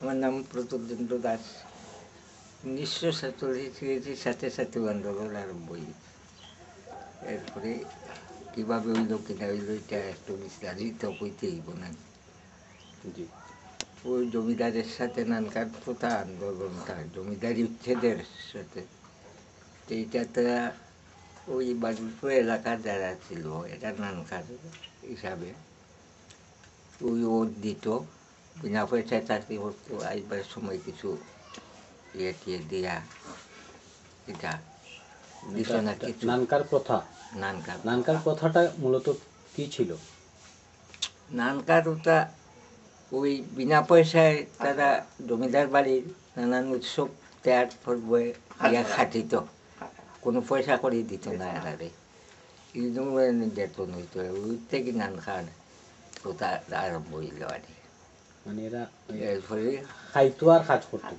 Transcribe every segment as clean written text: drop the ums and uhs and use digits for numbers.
আমার নাম প্রতুলেন্দ্র দাস। 1947 সাথে সাথে আন্দোলন আরম্ভ হয়েছে। এরপরে কীভাবে হইল কিনা হইল এটা একটু বিস্তারিত কইতে হইব না। জি ওই জমিদারের সাথে নানকার প্রথা আন্দোলনটা জমিদারি উচ্ছেদের সাথে এইটাতে ওই বাজিপুর এলাকার যারা ছিল এটা নানকার হিসাবে ওই ওট দিত, বিনা পয়সায় চাকরি করতো, আসবার সময় কিছু ইয়ে টিয়ে দিয়া এটা দিত না কিছু। নানকার প্রথা, নানকার প্রথাটা মূলত কি ছিল? নানকার ওটা ওই বিনা পয়সায় তারা জমিদার বাড়ির নানান উৎসব ত্যাগ পর্বে ইয়া খাটিত, কোনো পয়সা করে দিত না এরারে। এই জন্য নির্যাতন হইত, ওই থেকে নানকার প্রথা আরম্ভ হইল আর কি। মানে এরা এরপরে খাইতো আর কাজ করতো,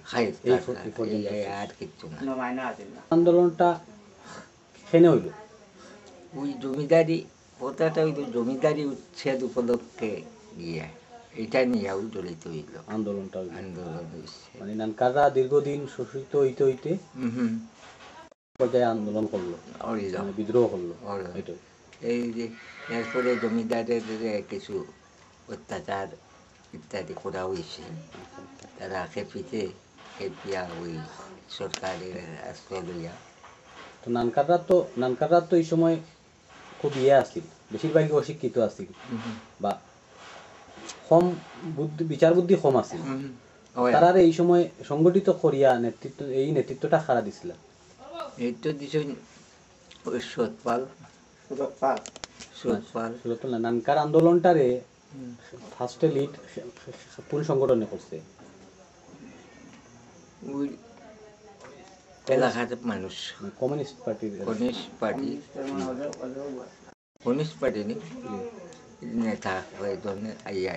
আর কিচ্ছু না। আন্দোলনটা কেন হইল? ওই জমিদারি প্রথাটা হইল জমিদারি উচ্ছেদ উপলক্ষে গিয়ে এটা নিয়েও জড়িত হইল আন্দোলনটা। আন্দোলন হয়েছে। মানে নানকাররা দীর্ঘদিন শোষিত হইতে হইতে পর্যায়ে আন্দোলন করলো, মানে বিদ্রোহ করলো। এই যে এরপরে জমিদারের কিছু অত্যাচার ইত্যাদি করা হয়েছে, তারা খেপিয়া ওই সরকারের আশ্রয় লইয়া। তো নানকাররা তো এই সময় খুব আসছিল, বেশিরভাগই অশিক্ষিত আসছিল বা কম বুদ্ধি, বিচার বুদ্ধি কম আছিল। তারা এই সময় সংগঠিত করিয়া নেতৃত্বটা খাড়া দিছিল। এই তো দিছেন সুরতপাল নানকার আন্দোলনটারে ফার্স্টে লিড কোন সংগঠনে করছে? ওই এলাকার মানুষ, কমিউনিস্ট পার্টি নেতা এই ধরনের আইয়া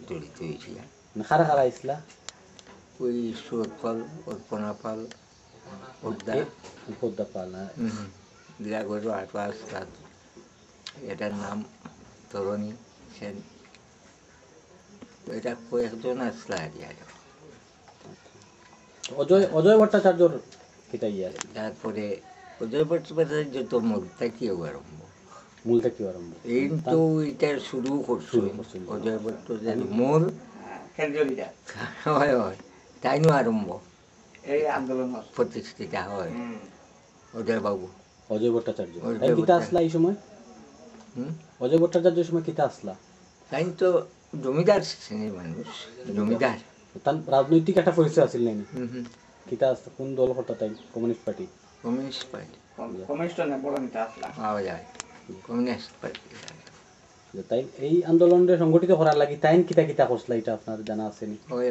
জড়িত হয়েছিল। খারা খারা ইসলা ওই সুরতপাল, অর্পণা পাল, পদ্মা পাল, দিলাগড় আটু আসলাম, এটার নাম তরণী সেন, এটা কয়েকজন আসলা আর অজয় ভট্টাচার্যর কিতা ইয়ে আছে। তারপরে অজয় ভট্টাচার্য তো মূলটা কি আরম্ভ, কিন্তু এটা শুরু করছো অজয় ভট্টাচার্য মূল হয় হয়, তাই নো আরম্ভ এই আন্দোলন প্রতিষ্ঠিতা হয় অজয় ভট্টাচার্য। কিতা আসলা এই সময়? অজয় ভট্টাচার্যের সময় কিতা আসলা? তাই তো জমিদার শ্রেণীর মানুষ, জমিদার। তার রাজনৈতিক একটা পরিচয় আছিল নাকি? কিতা আসছে, কোন দল করতা তাই? Communist party. তাই এই আন্দোলনটা সংগঠিত করার লাগি তাই কিতা করছলা, এটা আপনার জানা আছে নি? ওই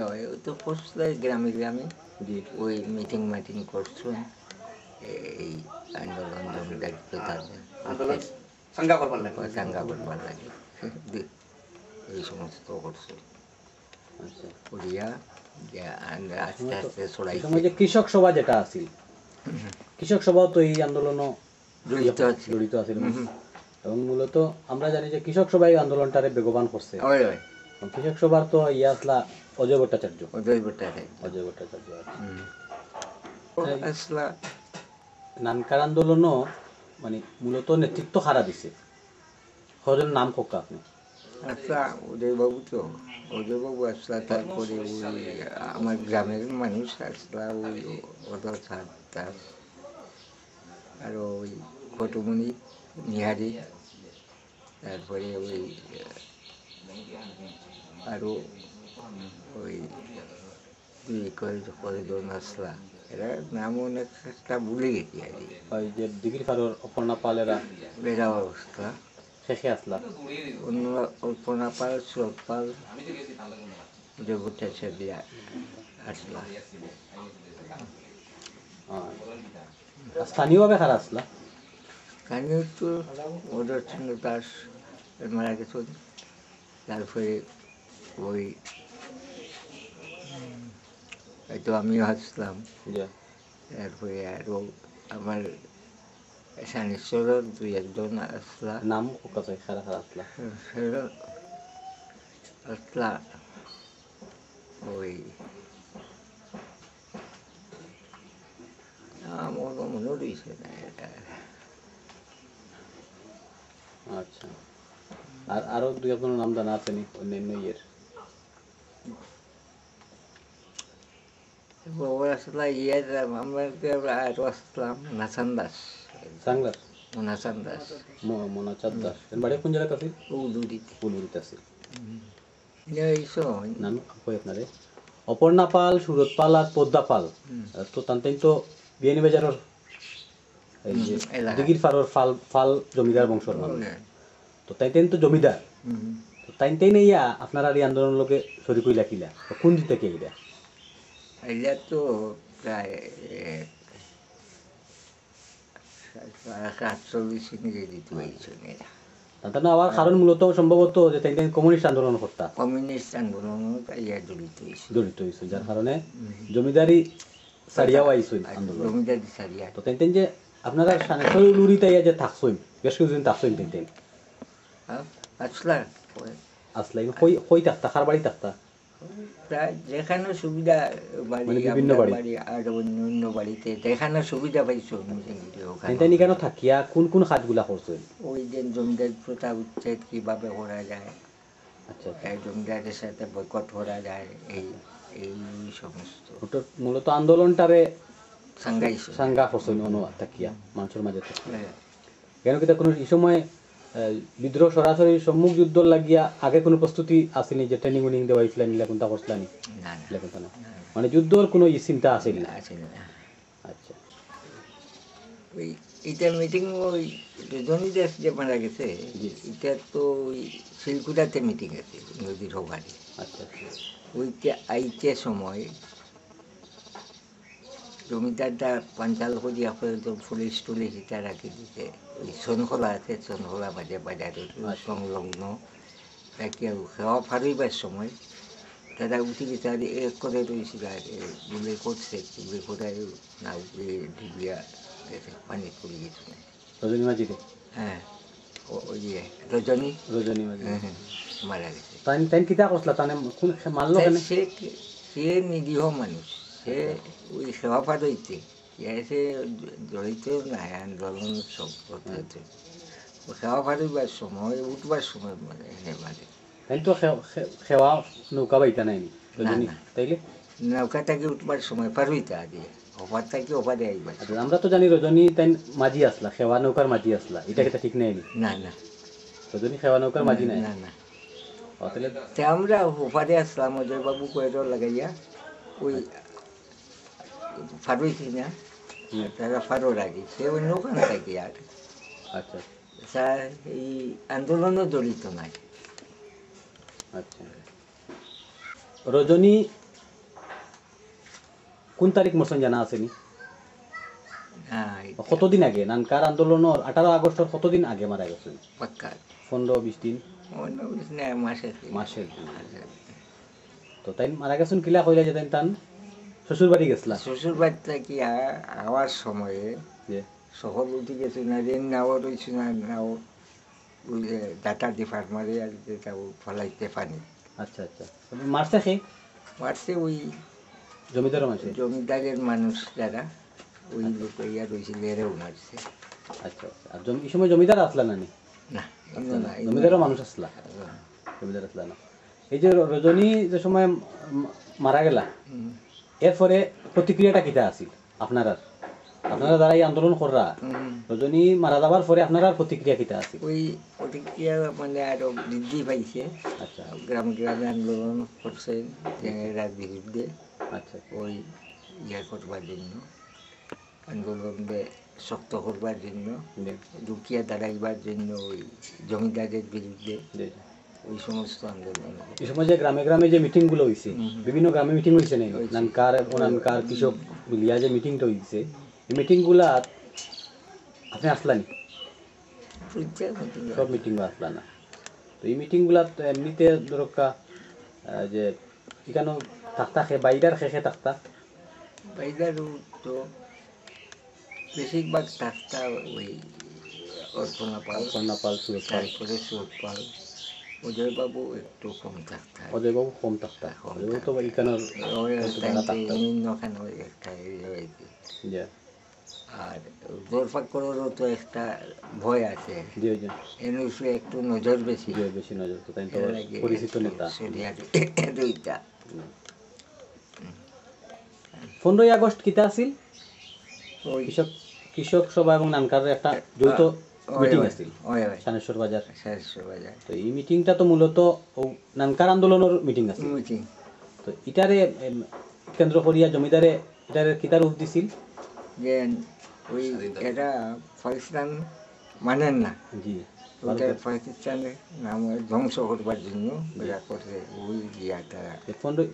তো করছলা গ্রামে গ্রামে, ওই মিটিং করছুন এই আন্দোলন জমিদার চাঙ্গা করবার লাগে, এই সমস্ত করছে করিয়া আস্তে আস্তে ছড়াই। কৃষক সভা যেটা আছিল, কৃষক সভাও তো এই আন্দোলন জড়িত আছিল এবং মূলত আমরা জানি যে কৃষক সভাই আন্দোলনটারে বেগবান করছে। কৃষক সভার তো ইয়ে আসলা অজয় ভট্টাচার্য। নানকার আন্দোলনও মানে মূলত নেতৃত্ব খারা দিছে, হজন নাম কোকা আপনি? আচ্ছা, উদয়বাবু তো উদয়বাবু আসলা, তারপরে ওই আমার গ্রামের মানুষ আসলা, ওই অধর দাস, আর ওই ফটুমণি নিহারি, তারপরে ওই আরও ওই কয়েকজন আসলা, এরা নাম অনেক একটা ভুলে গেছি আর কি। ওই যে দিঘির কারোর অপর্ণা পালেরা বেড়া অবস্থা শেষে আসলা, অন্য অল্পনা পাল, সুরত পাল, জগৎটা দিয়া আসলা। স্থানীয়ভাবে কারা আসলা? স্থানীয় তো অদর্শন দাস মারা গেছেন, তারপরে ওই হয়তো আমিও আসলাম, তারপরে আরও আমার শানেশ্বরের দুই একজন আসলা। নাম কারা কারা আসলা? আসলা ওই আমার মনে রয়েছে না এটা। আচ্ছা, আর আরো দুই একজনের নাম জানা আছে নি অন্যান্য ইয়ের? বাবা আসলা ইয়ের আমরা আরো আসলাম নাসান দাস, সাংলার নাসান দাস মনাচাঁদ দাস, এর বাড়ি কোন জায়গাতে আছে? উদুরিতে পুলুরিতে আছে। এইসব নাম কই আপনারে? অপর্ণা পাল, সুরত পাল আর পদ্মা পাল। তো তান্তেন তো বিয়ানি বাজারের এই যে এলাকা। দিঘির ফারর ফাল ফাল জমিদার বংশর মানুষ। তো তাইতেন তো জমিদার। তো তাইতেন ইয়া আপনারা এই আন্দোলন লোকে শরীক হইলা কিলা? তো কোন দিক থেকে এইটা? এটা তো প্রায় 48 নিয়ে দিতে হয়েছে এরা। তাতে না আবার কারণ মূলত সম্ভবত যে তাইতেন কমিউনিস্ট আন্দোলন করতা, কমিউনিস্ট আন্দোলন ইয়া জড়িত হয়েছে। জড়িত হয়েছে, যার কারণে জমিদারি সারিয়াও আইসই আন্দোলন। জমিদারি সারিয়া তো তাইতেন যে আপনারা সানেশ্বর লুরিতে ইয়া যে থাকছইন, বেশ কিছুদিন থাকছইন তাইতেন আসলা আসলাই কই কই থাকতা, কার বাড়ি থাকতা? প্রায় যেখানে সুবিধা বাড়ি, মানে বিভিন্ন আমরা বাড়ি? বাড়ি আর অন্য বাড়িতে যেখানে সুবিধা পাইছো তাইতেন কেন থাকিয়া কোন কোন কাজগুলা করছইন? ওই যে জমিদার প্রথা উচ্ছেদ কিভাবে করা যায়, আচ্ছা, এই জমিদারের সাথে বয়কট করা যায়, এই এই সমস্ত মূলত আন্দোলনটারে সাংগাইছে। সাঙ্গা করছইন অনু থাকিয়া মানুষের মাঝে থাকিয়া। কেন কি কোনো এই সময় বিদ্রোহ সরাসরি সম্মুখ যুদ্ধ লাগিয়া আগে কোনো প্রস্তুতি আসেনি, যে ট্রেনিং উনিং দেওয়া হয়েছিল নিলা কোনটা করছিলানি? না না মানে যুদ্ধর কোনো চিন্তা আসেনি? আছে না। আচ্ছা, ওই এটা মিটিং ওই রজনী দাস যে মারা গেছে, এটা তো ওই শিলকুটাতে মিটিং আছে নদীর হোবারে। আচ্ছা, ওইটা আইতে সময় জমিদারটা পাঞ্চাল করিয়া পর্যন্ত পুলিশ টুলিশ এটা রাখি দিতে, ওই সোনখোলা আছে, সোনখোলা বাজারের সংলগ্ন রাখিয়া খাওয়া ফারইবার সময় তারা উঠে গেছে আর এক করে রয়েছিল, আর গুলে করছে, গুলে কোথায় না উঠে ডুবিয়া গেছে, পানি পড়ে গেছে। রজনী মাঝিতে? হ্যাঁ, ওই যে রজনী রজনী মাঝি মারা গেছে। তাই তাই কিতা করছিল? তানে কোন মারলো কেন? সে নিরীহ মানুষ, সে ওই সেবা পারইতে সে জড়িত নাই আন্দোলন সব করতে। সেবা পারইবার সময় উঠবার সময় মানে মানে তাই তো সেবা নৌকা বাইতা নাইনি রজনী? না। তাইলে নৌকা থেকে উঠবার সময় পারইতে আগে ওপার থেকে ওপারে আইবার। আচ্ছা, আমরা তো জানি রজনী তাই মাঝি আসলা, সেবা নৌকার মাঝি আসলা, এটা কিতা ঠিক নাইনি? না না রজনী সেবা নৌকার মাঝি নাই? না না তাহলে আমরা ওপারে আসলাম অজয় বাবু কয়ের লাগাইয়া ওই ফারুইছি না, তারা ফারোর আগে সে ওই নৌকান থাকি আর আচ্ছা, স্যার এই আন্দোলনও জড়িত নাই। আচ্ছা, রজনী কোন তারিখ মরছেন জানা আসেনি? হ্যাঁ কতদিন আগে? নানকার আন্দোলনের 18 আগস্টের কতদিন আগে মারা গেছেন? পাক্কা 15-20 দিন? অন্য না মাসের দিন। তো তাই মারা গেছেন কিলা কইলা যে তাই শ্বশুর বাড়ি গেছিলা? শ্বশুর বাড়ি থেকে আওয়ার সময়ে যে সকল উঠে গেছে না, রেন নাও রয়েছে না, নাও ডাটা দিয়ে ফার্মারে আর যেটা ফলাইতে পানি আচ্ছা, আচ্ছা, মারছে খে মারছে ওই জমিদার মাসে? জমিদারের মানুষ যারা ওই লোক ইয়া রয়েছিল এরাও মারছে। আচ্ছা, আচ্ছা, আর এই সময় জমিদার আসলা নানি? না জমিদারও মানুষ আসলা? জমিদার আসলা না। এই যে রজনী যে সময় মারা গেলা, এরপরে প্রতিক্রিয়াটা কিটা আছিল আপনারা যারা এই আন্দোলন কররা? রজনী মারা যাবার পরে আপনারা প্রতিক্রিয়া কিটা আছিল? ওই প্রতিক্রিয়া মানে আরো বৃদ্ধি পাইছে। আচ্ছা, গ্রামে গ্রামে আন্দোলন করছেন এর বিরুদ্ধে, আচ্ছা, ওই ইয়ে করবার জন্য, আন্দোলনকে শক্ত করবার জন্য, রুকিয়া দাঁড়াইবার জন্য, ওই জমিদারের বিরুদ্ধে ওই সমস্ত আন্দোলন। এই সময় যে গ্রামে গ্রামে যে মিটিং গুলো হয়েছে, বিভিন্ন গ্রামে মিটিং হয়েছে না, নানকার কৃষক মিলিয়া যে মিটিংটা হয়েছে, এই মিটিং গুলা আপনি আসলানি? সব মিটিং আসলা না? তো এই মিটিং গুলা এমনিতে ধরকা যে এখানে থাকতা বাইরের শেষে থাকতা? বাইরের তো বেশিরভাগ থাকতা ওই অর্পণা পাল, সুরত পাল, তারপরে সুরত পাল, অজয়বাবু একটু কম থাকতে হয়। অজয়বাবু কম থাকতা অজয়বাবু তো এখানের নিম্নখানে একটা এরিয়া হয়েছে। যে আর দরপাকড়েরও তো একটা ভয় আছে, জি জি এর উপরে একটু নজর বেশি। জি বেশি নজর তো তাই তো এর লাগে পরিচিত একটু নেতা। সরিয়ার দুইটা 15ই আগস্ট কিতা আছিল ওই কৃষক কৃষক সভা এবং নানকারের একটা যৌথ মিটিং আছিল সানেশ্বর বাজার। বাজার তো এই মিটিংটা তো মূলত নানকার আন্দোলনের মিটিং আছে। মিটিং তো ইটারে কেন্দ্র করিয়া জমিদারে এটারে কিতা রূপ দিছিল? যে ওই এরা পাকিস্তান মানেন না, জি ওইটা পাকিস্তানের নাম ধ্বংস করবার জন্য এরা করছে ওই ইয়াটা।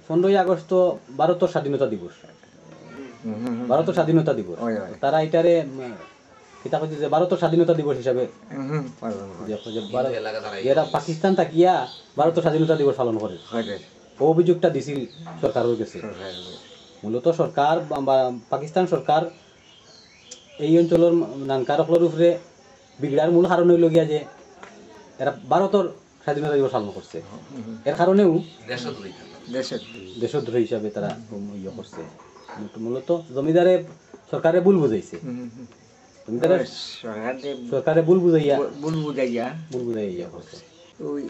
15ই আগস্ট তো ভারতের স্বাধীনতা দিবস, ভারতের স্বাধীনতা দিবস। ওই ওই তারা এটারে কিতা কইছে যে ভারতের স্বাধীনতা দিবস হিসাবে পালন করে। যে এরা পাকিস্তান তাকিয়া ভারতের স্বাধীনতা দিবস পালন করে। ও অভিযোগটা দিছিল সরকারের কাছে। মূলত সরকার বা পাকিস্তান সরকার এই অঞ্চলের নানকারকলের উপরে বিগড়ার মূল কারণ হইল গিয়া যে এরা ভারতের স্বাধীনতা দিবস পালন করছে, এর কারণেও দেশদ্রোহী হিসাবে তারা ইয়ে করছে। মূলত জমিদারে সরকারে ভুল বুঝাইছে, জমিদারে সরকারে ভুল বুঝাইয়া ইয়ে করছে। ওই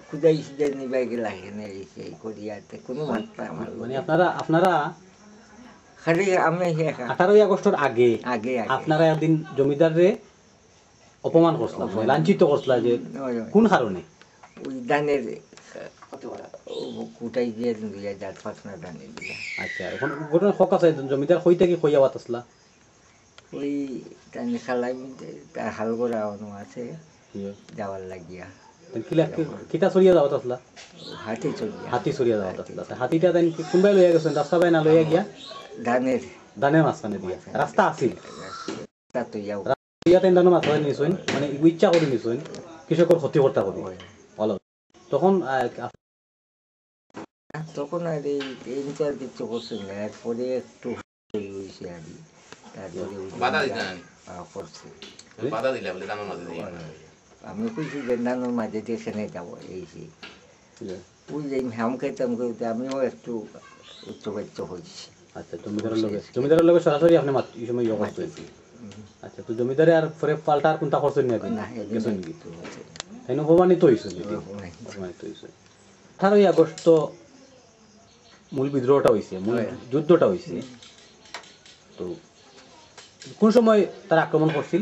খুদাই সিদাই নিবাই গেলা হেনে এই করিয়াতে কোনো মাত্রা আমার মানে আপনারা খালি আমি 18ই আগস্টের আগে আগে আপনারা একদিন জমিদাররে অপমান করছিলাম, লাঞ্ছিত করছিলাম যে কোন কারণে? ওই দানের কুটাই দিয়ে দিয়া যার ফাঁকনা দানে দিয়া। আচ্ছা এখন ঘটনা হক আছে, জমিদার কইতে কি কইয়া বাতাসলা? ওই টানে খালাই তার হাল করা অন্য আছে যাওয়ার লাগিয়া কিতা সরিয়া যাওয়া আসলা? হাতি সরিয়া যাওয়া আসলা। হাতিটা তাই কোনবাই লইয়া গেছেন, রাস্তা বাই না লইয়া গিয়া ধানের মাঝখানে দিয়া রাস্তা আছিল তাই ধানের মাঝখানে নিছুন, মানে ইচ্ছা করে নিছুন কৃষকের ক্ষতি করতে করি ভালো। তখন তখন আর এই বিচার কিছু করছেন না, এরপরে একটু হয়েছে আর কি, আমি কইছি যে নানোর মাঝে দিয়ে সেনে যাবো এই যে ওই যে হাম খাইতাম করতে আমিও একটু উচ্চবাচ্য হয়েছি। আচ্ছা জমিদারের লগে সরাসরি আপনি এই সময় ইয়ে করতে? আচ্ছা তো জমিদারে আর পরে পাল্টা আর কোনটা করছেন না? তাই অপমানিত হয়েছে। 18ই আগস্ট তো মূল বিদ্রোহটা হয়েছে, মূল যুদ্ধটা হয়েছে। তো কোন সময় তারা আক্রমণ করছিল?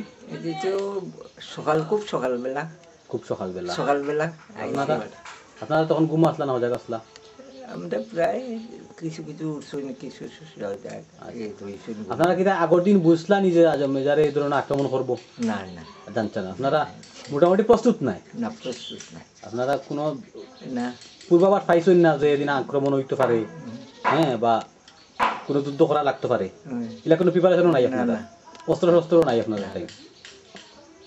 খুব সকালবেলা আপনারা তখন ঘুম আসলা না হজা আসলা? আমরা প্রায় কিছু আপনারা কি আগের দিন বুঝলা নি যে জমিদারে এই ধরনের আক্রমণ করবো? না না জানছেন না, আপনারা মোটামুটি প্রস্তুত নাই? না প্রস্তুত নাই। আপনারা কোনো না পূর্বাভাস পাইছেন না যে এদিন আক্রমণ হইতে পারে, হ্যাঁ, বা কোনো যুদ্ধ করা লাগতে পারে? এগুলা কোনো প্রিপারেশনও নাই আপনারা? অস্ত্র শস্ত্রও নাই আপনাদের?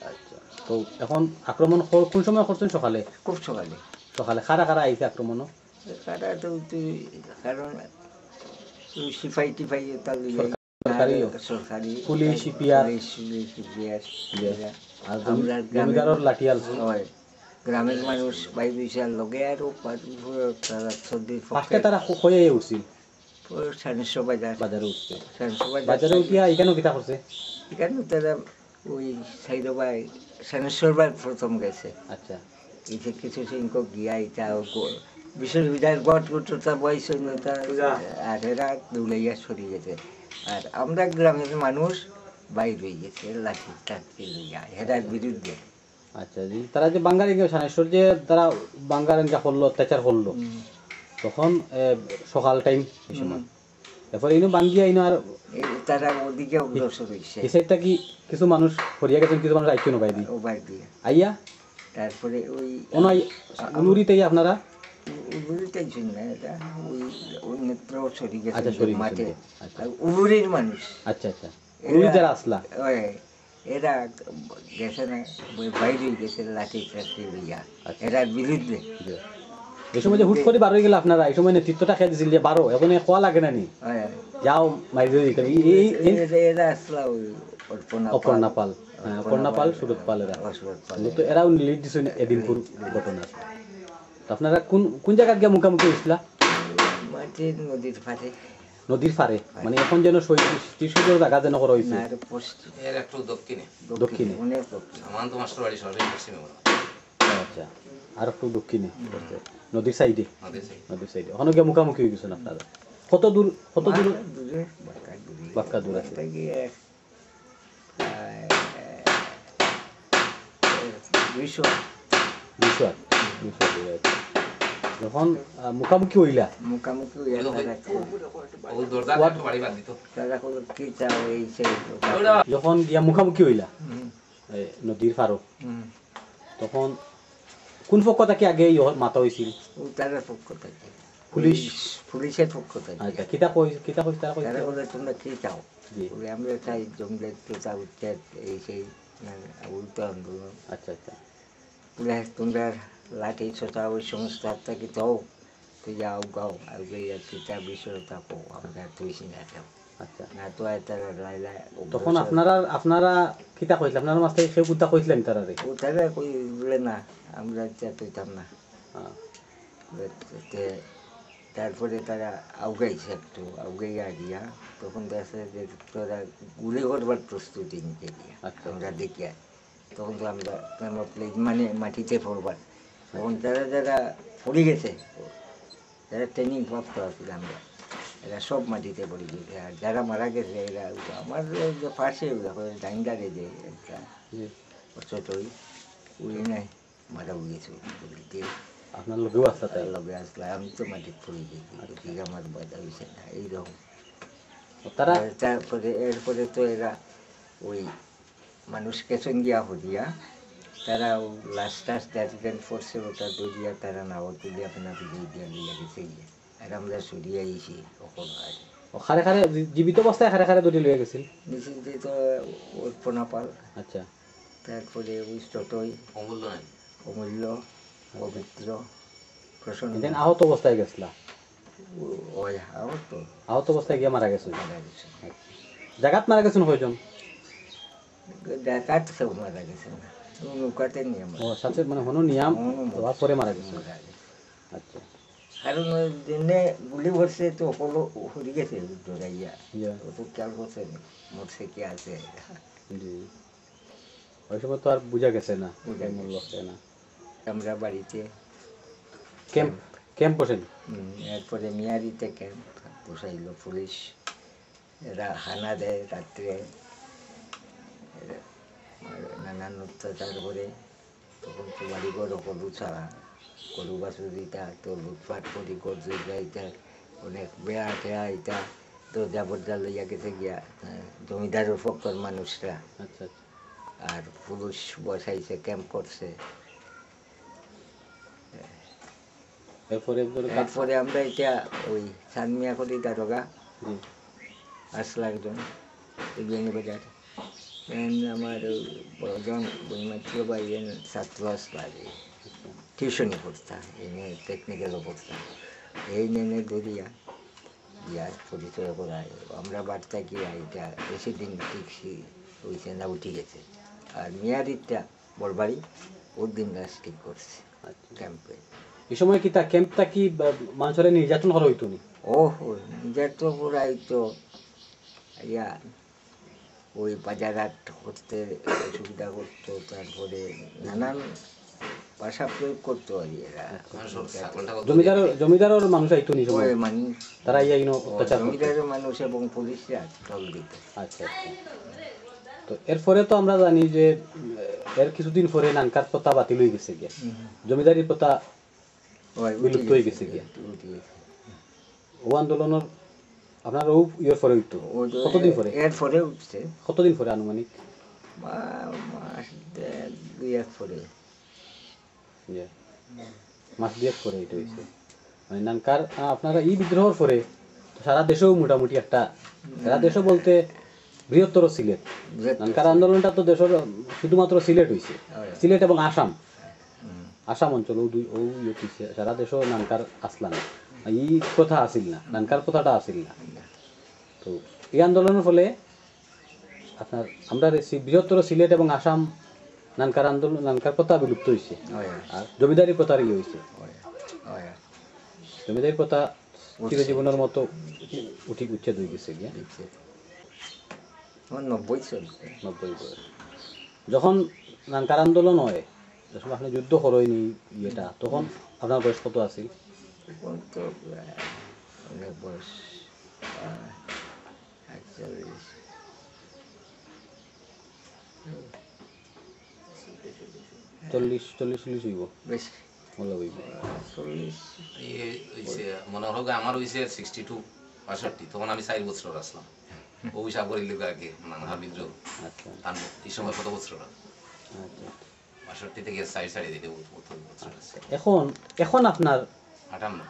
আচ্ছা তো এখন আক্রমণ কোন সময় করছেন? সকালে? খুব সকালে। কারা আইছে আক্রমণও? কারণ সিপাই টিপাই সরকারি পুলিশ সিপিআর জমিদারের লাঠিয়াল গ্রামের মানুষ বাই বিশাল লগে আরো তারা হয়ে উঠছিল বাজারে উঠছে। বাজারে উঠিয়া এখানেও কিতা করছে? এখানে তারা ওই সাইডবাই সানেশ্বরবার প্রথম গেছে। আচ্ছা কিছু সংখ্যক গিয়া এটা বিশ্ববিদ্যালয়ের গট গুটটা বয়স আর এরা দৌড়াইয়া সরিয়ে গেছে, আর আমরা গ্রামের মানুষ বাইর হয়ে গেছে লাঠি টাঠি লইয়া এরার বিরুদ্ধে। আচ্ছা জি, তারা যে বাঙালি সানেশ্বর যে তারা বাঙালি করলো, অত্যাচার করলো, তখন সকাল টাইম এই সময় এরপরে ইনো বাঙ্গিয়া ইনো আর তারা ওদিকে অগ্রসর হয়েছে। এই সাইডটা কি কিছু মানুষ হরিয়া গেছেন, কিছু মানুষ আইকেন বাইর দিয়ে আইয়া তারপরে ওই উনুরিতে আপনারা উলুরিতেই না, এটা ওই অন্যত্র সরি গেছে মাঠে। আচ্ছা উলুরির মানুষ। আচ্ছা আচ্ছা উলুরি যারা আসলা এরা গেছে না বাইরে গেছে লাঠি টাঠি লইয়া এরার বিরুদ্ধে। এই সময় যে হুট করে বার হয়ে গেল আপনারা, এই সময় নেতৃত্বটা খেয়ে দিয়েছিল যে বারো এখন খোয়া লাগে না নি যাও মাইরে দিতে? এরা আসলা ওই অপর্ণা পাল, অপর্ণা পাল, সুরত পাল, এরাও লিড দিচ্ছেন এদিনপুর ঘটনা। আপনারা কোন কোন জায়গা গিয়ে মুখামুখি হয়েছিল? মাটির নদীর পাড়ে। নদীর পারে, মানে এখন যেন স্মৃতিসৌধের জায়গা যেন করা হয়েছে আর পশ্চিম এর একটু দক্ষিণে দক্ষিণে। অনেক দক্ষিণ। সামান্ত মাস্টার বাড়ি সরাসরি পশ্চিমে বলা আচ্ছা, আর একটু দক্ষিণে নদীর সাইডে, নদীর সাইড। নদীর সাইডে ওখানে গিয়ে মুখামুখি হয়ে গেছেন আপনারা। কত দূর দূরে বাঁকা দূরে। বাঁকা দূর আছে। বাঁকা গিয়ে প্রায় 200 200 দূরে আছে। যখন মুখামুখি হইলা মুখামুখি হইয়া ও দরজা একটু বাড়ি বাদ দিত। তারা কোনো কি চাও এই সেই যখন গিয়া মুখামুখি হইলা হুম, এই নদীর পারো, হুম। তখন কোন পক্ষ থেকে আগে মাথা হয়েছিল? ও তারা পক্ষ থেকে পুলিশ? পুলিশের পক্ষ থেকে আচ্ছা, কিতা কইছে তারা তারা কইছে? বলে তোমরা কি চাও? জি। বলে আমরা চাই জমিদার তোতা উচ্ছেদ এই সেই উল্টো আন্দোলন। আচ্ছা আচ্ছা বলে তোমরা লাঠি ছোটা ওই সমস্ত হাতটাকে দাও, তুই যাও গাও আর গিয়ে তুইটা বিষয় থাকো, আমরা তুই না যাও আচ্ছা। না তো আর তারা লাইলা তখন আপনারা কিতা কইছিল? আপনার মাছ থেকে কেউ কুতা কইছিলেন তারা রে? ও তারা কই বলে না আমরা তুইতাম না। তারপরে তারা আউগাইছে একটু আউগাইয়া গিয়া তখন দেখছে যে তোরা গুলি করবার প্রস্তুতি নিতে গিয়া আচ্ছা। আমরা দেখিয়া তখন তো আমরা মানে মাটিতে পড়বার তখন তারা যারা পড়ে গেছে যারা ট্রেনিং প্রাপ্ত আছিল আমরা এরা সব মাটিতে পড়ে গেছে আর যারা মারা গেছে এরা আমার যে পাশে ডাইন্ডারে যে একটা জি। ছোটই উড়ে নাই মারা গেছে আপনার লোকেও আসতে তাই? লগে আসলে আমি তো মাটির পড়ে গেছি আমার বাধা হয়েছে না এইরকম। তারা তারপরে এরপরে তো এরা ওই মানুষকে সঙ্গিয়া হরিয়া তারা লাস্ট টাস্ট অ্যাক্সিডেন্ট ফোর্সে ওটা দরিয়া তারা নাও তুলিয়া আপনার দিয়ে লিয়া গেছে গিয়ে আর আমরা সরিয়ে আইছি কখন আর খারে খারে জীবিত অবস্থায় খারে খারে দড়ি লয়ে গেছিল? নিশ্চিন্তে তো ওর পোনাপাল আচ্ছা। তারপরে ওই টোটই অমূল্য নাই। অমূল্য পবিত্র প্রসন্ন দেন আহত অবস্থায় গেছিলা? ওই আহত আহত অবস্থায় গিয়ে মারা গেছিল? মারা গেছে। জাগাত মারা গেছেন কয়জন? ডাকাত কেউ মারা গেছে না নৌকাতে নিয়ে ও সাথে মানে হনো নিয়াম হওয়ার পরে মারা গেছে? মারা গেছে। আচ্ছা। কারণ ওই দিনে গুলি ভরছে তো হলো হরি গেছে দৌড়াইয়া ইয়া, ও তো খেয়াল করছে না মরছে কি আছে জি। ওই সময় তো আর বুঝা গেছে না, বুঝা গেছে। মূল্য হচ্ছে না। আমরা বাড়িতে ক্যাম্প ক্যাম্প বসেন? এরপরে মিয়ারিতে ক্যাম্প বসাইল পুলিশ এরা হানা দেয় রাত্রে এরা নানান অত্যাচার করে তখন তো বাড়িঘর গরু ছাড়া গরু বাছুর দিতা তো লুটপাট করি গরু যাইতা অনেক বেয়া টেয়া ইটা দরজা বরজা লইয়া গেছে গিয়া জমিদারের পক্ষর মানুষরা আচ্ছা আচ্ছা। আর পুলিশ বসাইছে ক্যাম্প করছে। এরপরে তারপরে আমরা এটা ওই সানমিয়া করি দারোগা জি। আসলো একজন বাজার আমার বড়জন বইমাত্র বাইরেন ছাত্র আসলা টিউশনি পড়তাম এনে টেকনিক্যালও পড়তাম এই নেনে দরিয়া দিয়া পরিচয় করায় আমরা বার্তা গিয়া এটা বেশি দিন টিকছি হয়েছে না উঠে গেছে আর মেয়ারিটা বড়বাড়ি ওর দিন ঠিক করছে ক্যাম্পে। এই সময় কি তা ক্যাম্পটা কি মানুষের নির্যাতন করা হইতো নি? ও নিজের তো পুরাই তো ইয়া ওই বাজারহাট করতে সুবিধা করতো তারপরে নানান ভাষা প্রয়োগ করতো আর এরা জমিদারের মানুষ আইতো নি সময়? ওই মানুষ তারা ইয়া ইনো অত্যাচার করতো? জমিদারের মানুষ এবং পুলিশরা টল দিত। আচ্ছা আচ্ছা। তো এরপরে তো আমরা জানি যে এর কিছুদিন পরে নানকার প্রথা বাতিল হয়ে গেছে গিয়া, জমিদারি প্রথা বিলুপ্ত হয়ে গেছে গিয়া। ও আন্দোলনের আপনার ও ইয়ের পরে হইতো কতদিন পরে? এর পরে উঠছে কতদিন পরে আনুমানিক? মাস দুই এক পরে ইয়ে, মাস দুয়েক পরে এটা হয়েছে। মানে নানকার আপনারা এই বিদ্রোহের পরে সারা দেশেও মোটামুটি একটা, সারা দেশও বলতে বৃহত্তর সিলেট, নানকার আন্দোলনটা তো দেশের শুধুমাত্র সিলেট হয়েছে, সিলেট এবং আসাম, আসাম অঞ্চল ও দুই ও ইয়ে হয়েছে, সারা দেশও নানকার আসলা না, এই কথা আসিল না, নানকার কথাটা আসিল না। তো এই আন্দোলনের ফলে আপনার আমরা বৃহত্তর সিলেট এবং আসাম নানকার আন্দোলন, নানকার প্রথা বিলুপ্ত হয়েছে আর জমিদারি প্রথার ইয়ে হয়েছে। হয় জমিদারি প্রথা চিরজীবনের মতো উচ্ছেদ হয়ে গেছে গিয়া দেখছে আমার 90 চলছে 90 বয়স যখন নানকার আন্দোলন হয় যখন আপনি যুদ্ধ করেনি ইয়েটা তখন আপনার বয়স কত আছে এখন তো অনেক বয়স 41 40 হইব বেশি মূল্য হইব 40 এই হইছে মনে হলো যে আমার হইছে 62 65 তখন আমি 4 বছর আসলাম ও হিসাব করে লিখে আর কি মানে বিদ্রোহ আচ্ছা তার এই সময় কত বছর আচ্ছা 65 থেকে 60 দিতে বছর আছে এখন এখন আপনার 58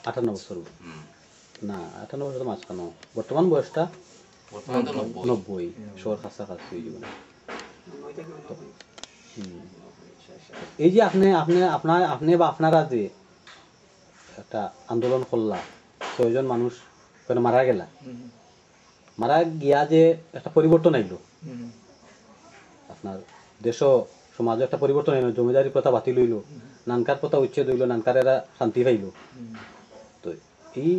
58 বছর হুম না 58 বছর মাঝখানো বর্তমান বয়সটা বর্তমান তো 90 90 শোর কাছাকাছি হয়ে যাবে এই যে আপনি আপনি আপনার আপনি বা আপনারা যে একটা আন্দোলন করলা 6 জন মানুষ ওখানে মারা গেলা মারা গিয়া যে একটা পরিবর্তন আইলো আপনার দেশ সমাজে একটা পরিবর্তন আইলো জমিদারি প্রথা বাতিল হইল নানকার প্রথা উচ্ছেদ হইল নানকারেরা শান্তি পাইল তো এই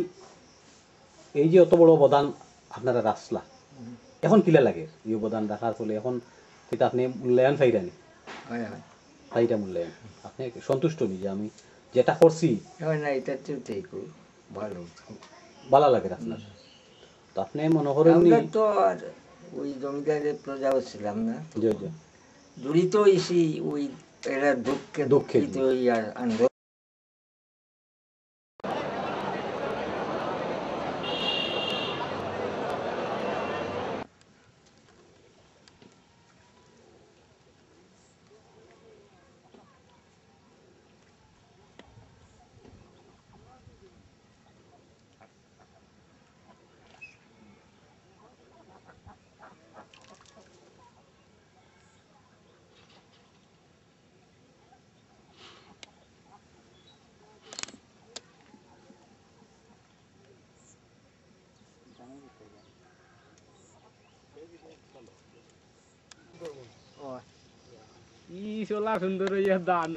এই যে অত বড় অবদান আপনারা রাখলা এখন কিলা লাগে এই অবদান রাখার ফলে এখন সেটা আপনি মূল্যায়ন পাইরানি হয় হয় পাইরা মূল্যায়ন আপনি সন্তুষ্ট নি যে আমি যেটা করছি হয় না এটা তো ঠিক ভালো ভালো লাগে আপনার তো আপনি মনে করেন আমরা তো আর ওই জমিদারের প্রজাও ছিলাম না যে যে জড়িত হয়েছি ওই এরা দুঃখে দুঃখে দুঃখিত ওই আর আন্দোলন ই সোলা সুন্দর হইয়া দান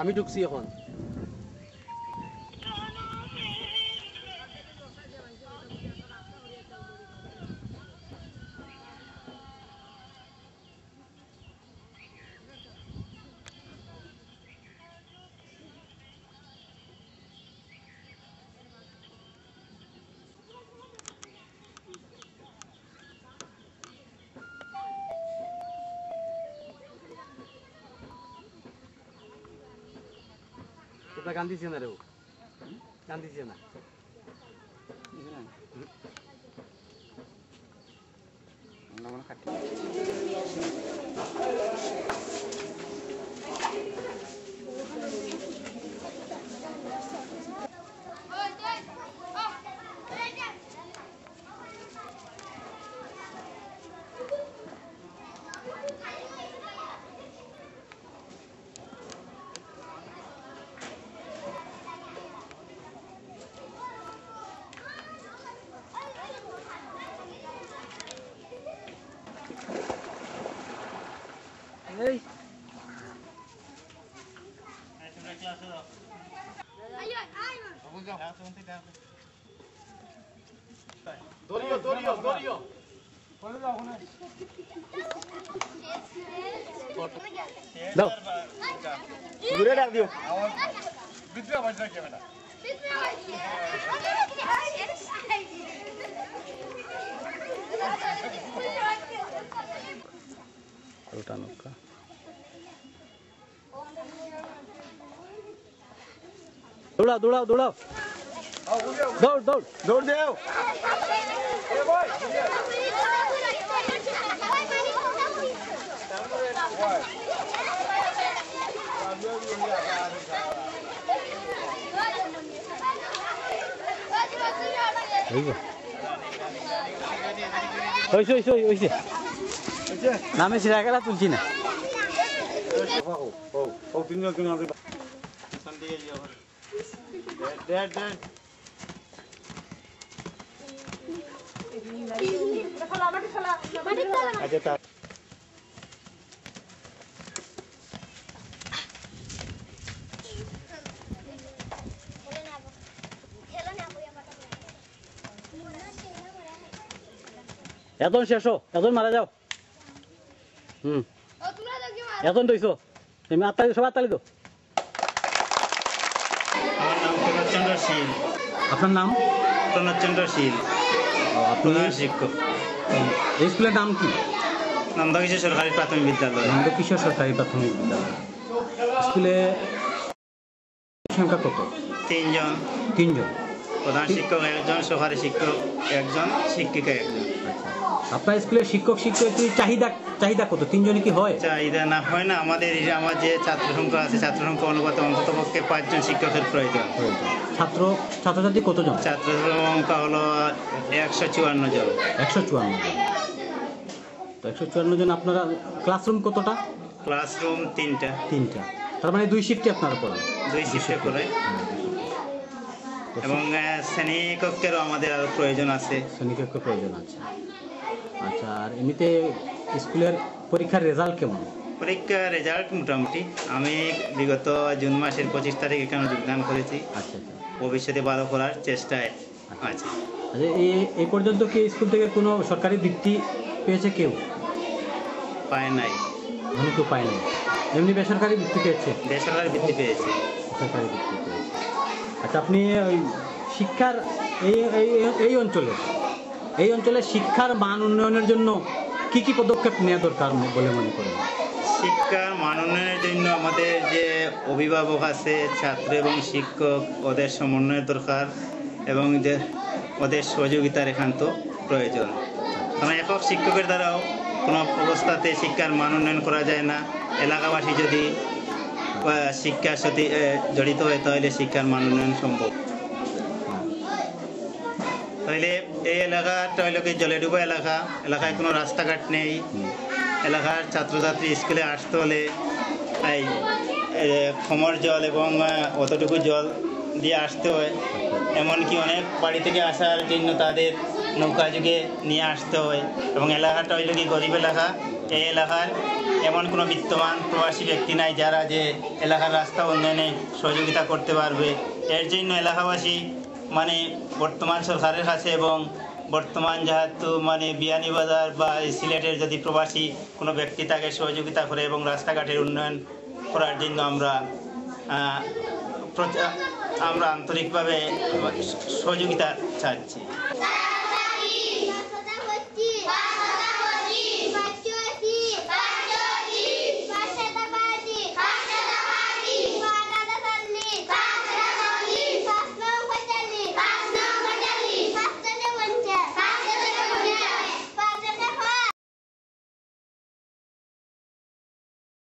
আমি ঢুকছি এখন আপনার গান দিচ্ছে না রে গান দিচ্ছে না এই দাও ঘুরে ডাক দিও ওটা নৌকা দৌড়াও দৌড়াও দৌড়াও দৌড় দৌড় দৌড় দেও নামে সিরাকেলা তুলছি না ও তিনজন তিনজন ড্যাড ড্যাড আচ্ছা তা এখন শেষ এখন মারা যাও এখন দইছো তুমি আত্মালি সব আত্মালি তো প্রণবচন্দ্র শীল আপনার নাম প্রণবচন্দ্র শীল আপনার শিক্ষক এই স্কুলের নাম কি নন্দকিশোর সরকারি প্রাথমিক বিদ্যালয় নন্দকিশোর সরকারি প্রাথমিক বিদ্যালয় স্কুলে সংখ্যা কত তিনজন তিনজন প্রধান শিক্ষক একজন সহকারী শিক্ষক একজন শিক্ষিকা একজন আপনার স্কুলের শিক্ষক শিক্ষয়িত্রী চাহিদা কত তিনজনই কি হয় চাহিদা না হয় না আমাদের আমার যে ছাত্র সংখ্যা আছে ছাত্র সংখ্যা অনুপাতে অন্তত পক্ষে 5 জন শিক্ষকের প্রয়োজন ছাত্রছাত্রী কতজন ছাত্র সংখ্যা হলো 154 জন 154 জন তো 154 জন আপনারা ক্লাসরুম কতটা ক্লাসরুম তিনটা তার মানে 2 শিফটে আপনারা পড়ান 2 শিফটে করে এবং শ্রেণীকক্ষেরও আমাদের আরও প্রয়োজন আছে শ্রেণীকক্ষ প্রয়োজন আছে আচ্ছা আর এমনিতে স্কুলের পরীক্ষার রেজাল্ট কেমন পরীক্ষার রেজাল্ট মোটামুটি আমি বিগত জুন মাসের 25 তারিখ এখানে যোগদান করেছি আচ্ছা ভবিষ্যতে ভালো করার চেষ্টায় আছে আচ্ছা এই পর্যন্ত কি স্কুল থেকে কোনো সরকারি বৃত্তি পেয়েছে কেউ পায় নাই ধনী কেউ পায় নাই এমনি বেসরকারি বৃত্তি পেয়েছে বেসরকারি বৃত্তি পেয়েছে সরকারি বৃত্তি পেয়েছে আচ্ছা আপনি ওই শিক্ষার এই অঞ্চলে শিক্ষার মান উন্নয়নের জন্য কি কি পদক্ষেপ নেওয়া দরকার বলে মনে করেন শিক্ষার মান উন্নয়নের জন্য আমাদের যে অভিভাবক আছে ছাত্র এবং শিক্ষক ওদের সমন্বয়ের দরকার এবং যে ওদের সহযোগিতার একান্ত প্রয়োজন কারণ একক শিক্ষকের দ্বারাও কোনো অবস্থাতে শিক্ষার মান উন্নয়ন করা যায় না এলাকাবাসী যদি শিক্ষার সাথে জড়িত হয় তাহলে শিক্ষার মান উন্নয়ন সম্ভব তাহলে এই এলাকাটা হইল কি জলে ডুবা এলাকায় কোনো রাস্তাঘাট নেই এলাকার ছাত্রছাত্রী স্কুলে আসতে হলে এই খমর জল এবং অতটুকু জল দিয়ে আসতে হয় এমনকি অনেক বাড়ি থেকে আসার জন্য তাদের নৌকা যুগে নিয়ে আসতে হয় এবং এলাকাটা হইল কি গরিব এলাকা এই এলাকার এমন কোনো বিত্তমান প্রবাসী ব্যক্তি নাই যারা যে এলাকার রাস্তা উন্নয়নে সহযোগিতা করতে পারবে এর জন্য এলাকাবাসী মানে বর্তমান সরকারের কাছে এবং বর্তমান যেহেতু মানে বিয়ানীবাজার বা সিলেটের যদি প্রবাসী কোনো ব্যক্তি তাকে সহযোগিতা করে এবং রাস্তাঘাটের উন্নয়ন করার জন্য আমরা আন্তরিকভাবে সহযোগিতা চাচ্ছি